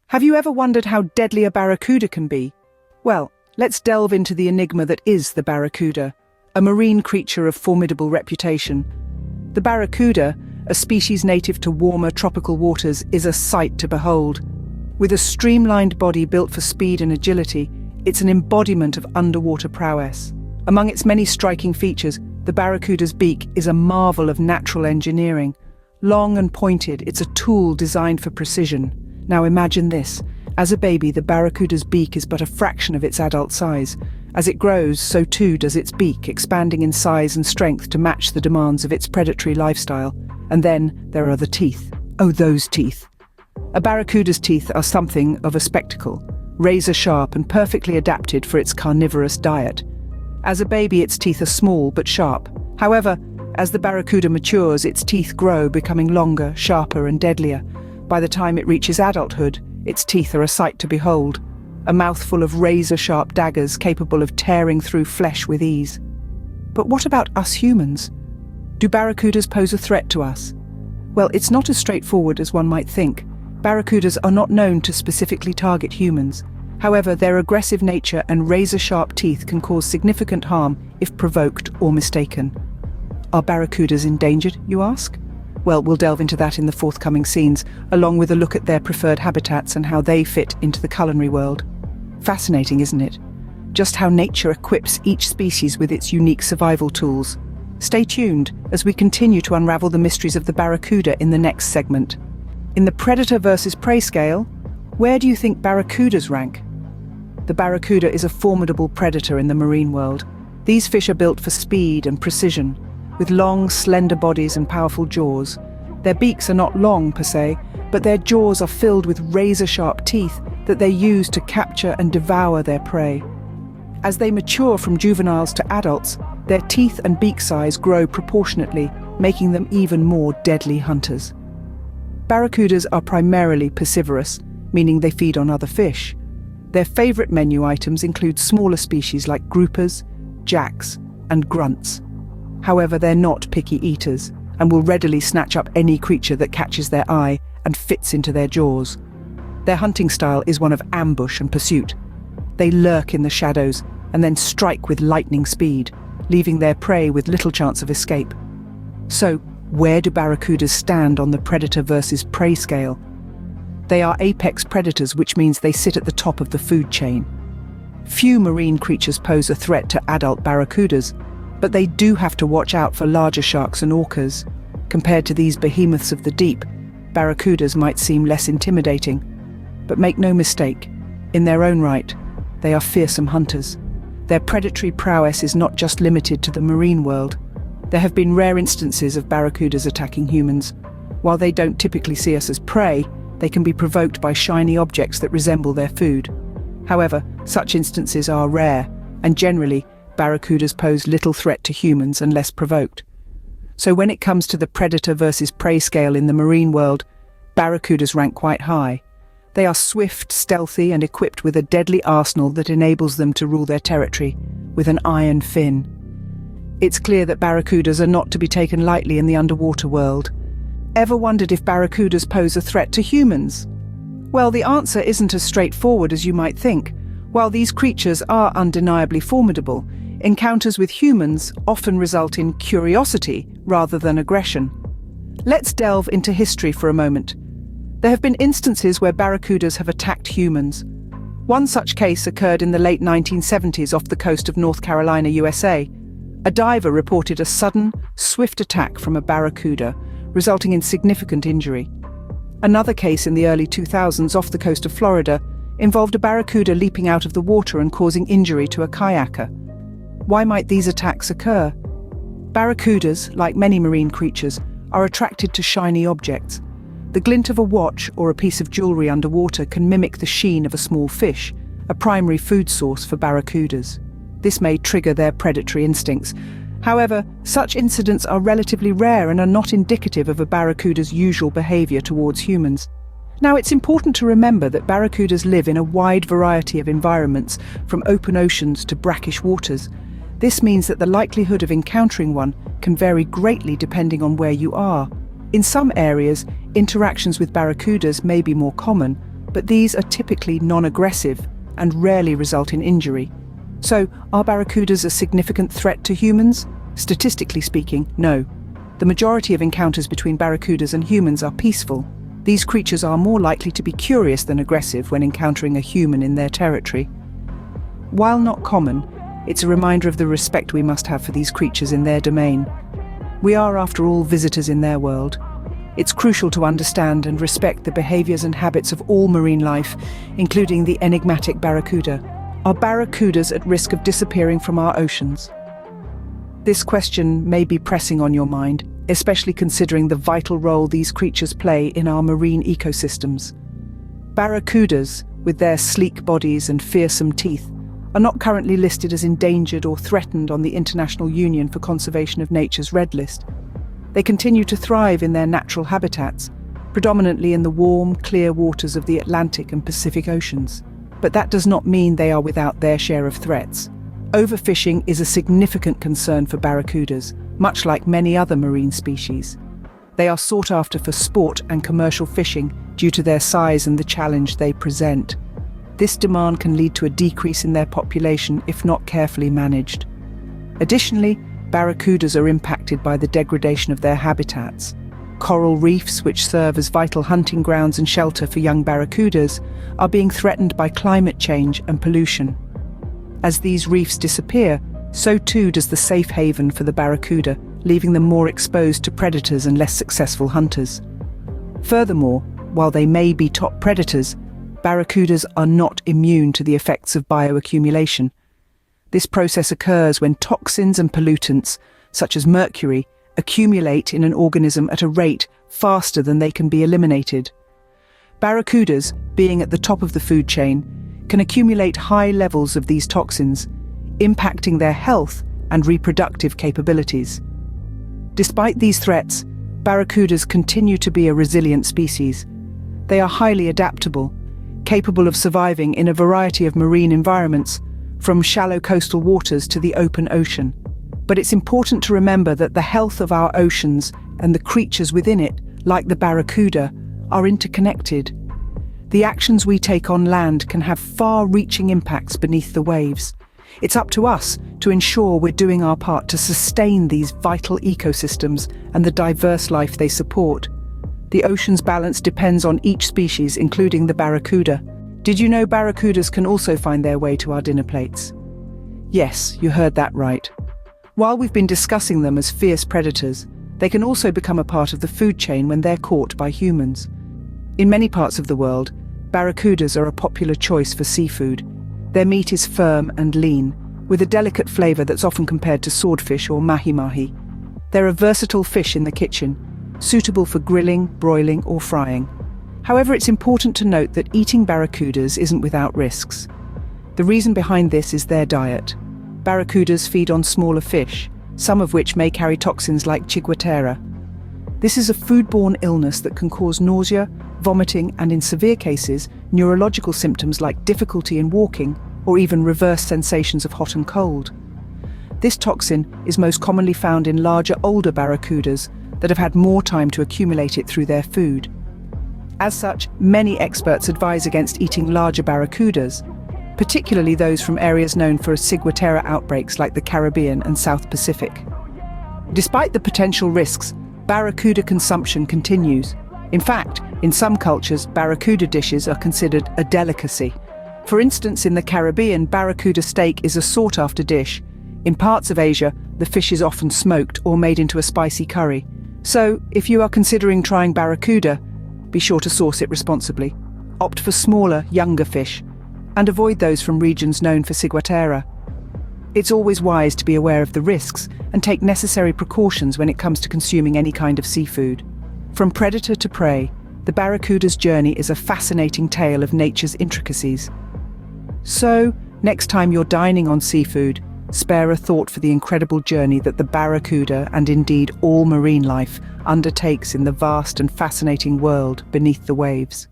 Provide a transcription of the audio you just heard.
Have you ever wondered how deadly a barracuda can be? Well, let's delve into the enigma that is the barracuda, a marine creature of formidable reputation. The barracuda, a species native to warmer tropical waters, is a sight to behold. With a streamlined body built for speed and agility, it's an embodiment of underwater prowess. Among its many striking features, the barracuda's beak is a marvel of natural engineering. Long and pointed, it's a tool designed for precision. Now imagine this. As a baby, the barracuda's beak is but a fraction of its adult size. As it grows, so too does its beak, expanding in size and strength to match the demands of its predatory lifestyle. And then there are the teeth. Oh, those teeth. A barracuda's teeth are something of a spectacle, razor-sharp and perfectly adapted for its carnivorous diet. As a baby, its teeth are small but sharp. However, as the barracuda matures, its teeth grow, becoming longer, sharper and deadlier. By the time it reaches adulthood, its teeth are a sight to behold, a mouthful of razor-sharp daggers capable of tearing through flesh with ease. But what about us humans? Do barracudas pose a threat to us? Well, it's not as straightforward as one might think. Barracudas are not known to specifically target humans. However, their aggressive nature and razor-sharp teeth can cause significant harm if provoked or mistaken. Are barracudas endangered, you ask? Well, we'll delve into that in the forthcoming scenes, along with a look at their preferred habitats and how they fit into the culinary world. Fascinating, isn't it? Just how nature equips each species with its unique survival tools. Stay tuned as we continue to unravel the mysteries of the barracuda in the next segment. In the predator versus prey scale, where do you think barracudas rank? The barracuda is a formidable predator in the marine world. These fish are built for speed and precision, with long, slender bodies and powerful jaws. Their beaks are not long per se, but their jaws are filled with razor-sharp teeth that they use to capture and devour their prey. As they mature from juveniles to adults, their teeth and beak size grow proportionately, making them even more deadly hunters. Barracudas are primarily piscivorous, meaning they feed on other fish. Their favorite menu items include smaller species like groupers, jacks, and grunts. However, they're not picky eaters and will readily snatch up any creature that catches their eye and fits into their jaws. Their hunting style is one of ambush and pursuit. They lurk in the shadows and then strike with lightning speed, leaving their prey with little chance of escape. So, where do barracudas stand on the predator versus prey scale? They are apex predators, which means they sit at the top of the food chain. Few marine creatures pose a threat to adult barracudas, but they do have to watch out for larger sharks and orcas. Compared to these behemoths of the deep, barracudas might seem less intimidating. But make no mistake, in their own right, they are fearsome hunters. Their predatory prowess is not just limited to the marine world. There have been rare instances of barracudas attacking humans. While they don't typically see us as prey, they can be provoked by shiny objects that resemble their food. However, such instances are rare, and generally, barracudas pose little threat to humans unless provoked. So when it comes to the predator versus prey scale in the marine world, barracudas rank quite high. They are swift, stealthy, and equipped with a deadly arsenal that enables them to rule their territory with an iron fin. It's clear that barracudas are not to be taken lightly in the underwater world. Ever wondered if barracudas pose a threat to humans? Well, the answer isn't as straightforward as you might think. While these creatures are undeniably formidable, encounters with humans often result in curiosity rather than aggression. Let's delve into history for a moment. There have been instances where barracudas have attacked humans. One such case occurred in the late 1970s off the coast of North Carolina, USA. A diver reported a sudden, swift attack from a barracuda, resulting in significant injury. Another case in the early 2000s off the coast of Florida involved a barracuda leaping out of the water and causing injury to a kayaker. Why might these attacks occur? Barracudas, like many marine creatures, are attracted to shiny objects. The glint of a watch or a piece of jewelry underwater can mimic the sheen of a small fish, a primary food source for barracudas. This may trigger their predatory instincts. However, such incidents are relatively rare and are not indicative of a barracuda's usual behavior towards humans. Now, it's important to remember that barracudas live in a wide variety of environments, from open oceans to brackish waters. This means that the likelihood of encountering one can vary greatly depending on where you are. In some areas, interactions with barracudas may be more common, but these are typically non-aggressive and rarely result in injury. So, are barracudas a significant threat to humans? Statistically speaking, no. The majority of encounters between barracudas and humans are peaceful. These creatures are more likely to be curious than aggressive when encountering a human in their territory. While not common, it's a reminder of the respect we must have for these creatures in their domain. We are, after all, visitors in their world. It's crucial to understand and respect the behaviors and habits of all marine life, including the enigmatic barracuda. Are barracudas at risk of disappearing from our oceans? This question may be pressing on your mind, especially considering the vital role these creatures play in our marine ecosystems. Barracudas, with their sleek bodies and fearsome teeth, are not currently listed as endangered or threatened on the International Union for Conservation of Nature's Red List. They continue to thrive in their natural habitats, predominantly in the warm, clear waters of the Atlantic and Pacific Oceans. But that does not mean they are without their share of threats. Overfishing is a significant concern for barracudas, much like many other marine species. They are sought after for sport and commercial fishing due to their size and the challenge they present. This demand can lead to a decrease in their population if not carefully managed. Additionally, barracudas are impacted by the degradation of their habitats. Coral reefs, which serve as vital hunting grounds and shelter for young barracudas, are being threatened by climate change and pollution. As these reefs disappear, so too does the safe haven for the barracuda, leaving them more exposed to predators and less successful hunters. Furthermore, while they may be top predators, barracudas are not immune to the effects of bioaccumulation. This process occurs when toxins and pollutants, such as mercury, accumulate in an organism at a rate faster than they can be eliminated. Barracudas, being at the top of the food chain, can accumulate high levels of these toxins, impacting their health and reproductive capabilities. Despite these threats, barracudas continue to be a resilient species. They are highly adaptable, capable of surviving in a variety of marine environments, from shallow coastal waters to the open ocean. But it's important to remember that the health of our oceans and the creatures within it, like the barracuda, are interconnected. The actions we take on land can have far-reaching impacts beneath the waves. It's up to us to ensure we're doing our part to sustain these vital ecosystems and the diverse life they support. The ocean's balance depends on each species, including the barracuda. Did you know barracudas can also find their way to our dinner plates? Yes, you heard that right. While we've been discussing them as fierce predators, they can also become a part of the food chain when they're caught by humans. In many parts of the world, barracudas are a popular choice for seafood. Their meat is firm and lean, with a delicate flavor that's often compared to swordfish or mahi-mahi. They're a versatile fish in the kitchen, suitable for grilling, broiling, or frying. However, it's important to note that eating barracudas isn't without risks. The reason behind this is their diet. Barracudas feed on smaller fish, some of which may carry toxins like ciguatera. This is a foodborne illness that can cause nausea, vomiting, and in severe cases, neurological symptoms like difficulty in walking or even reverse sensations of hot and cold. This toxin is most commonly found in larger, older barracudas that have had more time to accumulate it through their food. As such, many experts advise against eating larger barracudas, particularly those from areas known for ciguatera outbreaks like the Caribbean and South Pacific. Despite the potential risks, barracuda consumption continues. In fact, in some cultures, barracuda dishes are considered a delicacy. For instance, in the Caribbean, barracuda steak is a sought-after dish. In parts of Asia, the fish is often smoked or made into a spicy curry. So, if you are considering trying barracuda, be sure to source it responsibly. Opt for smaller, younger fish, and avoid those from regions known for ciguatera. It's always wise to be aware of the risks and take necessary precautions when it comes to consuming any kind of seafood. From predator to prey, the barracuda's journey is a fascinating tale of nature's intricacies. So, next time you're dining on seafood, spare a thought for the incredible journey that the barracuda, and indeed all marine life, undertakes in the vast and fascinating world beneath the waves.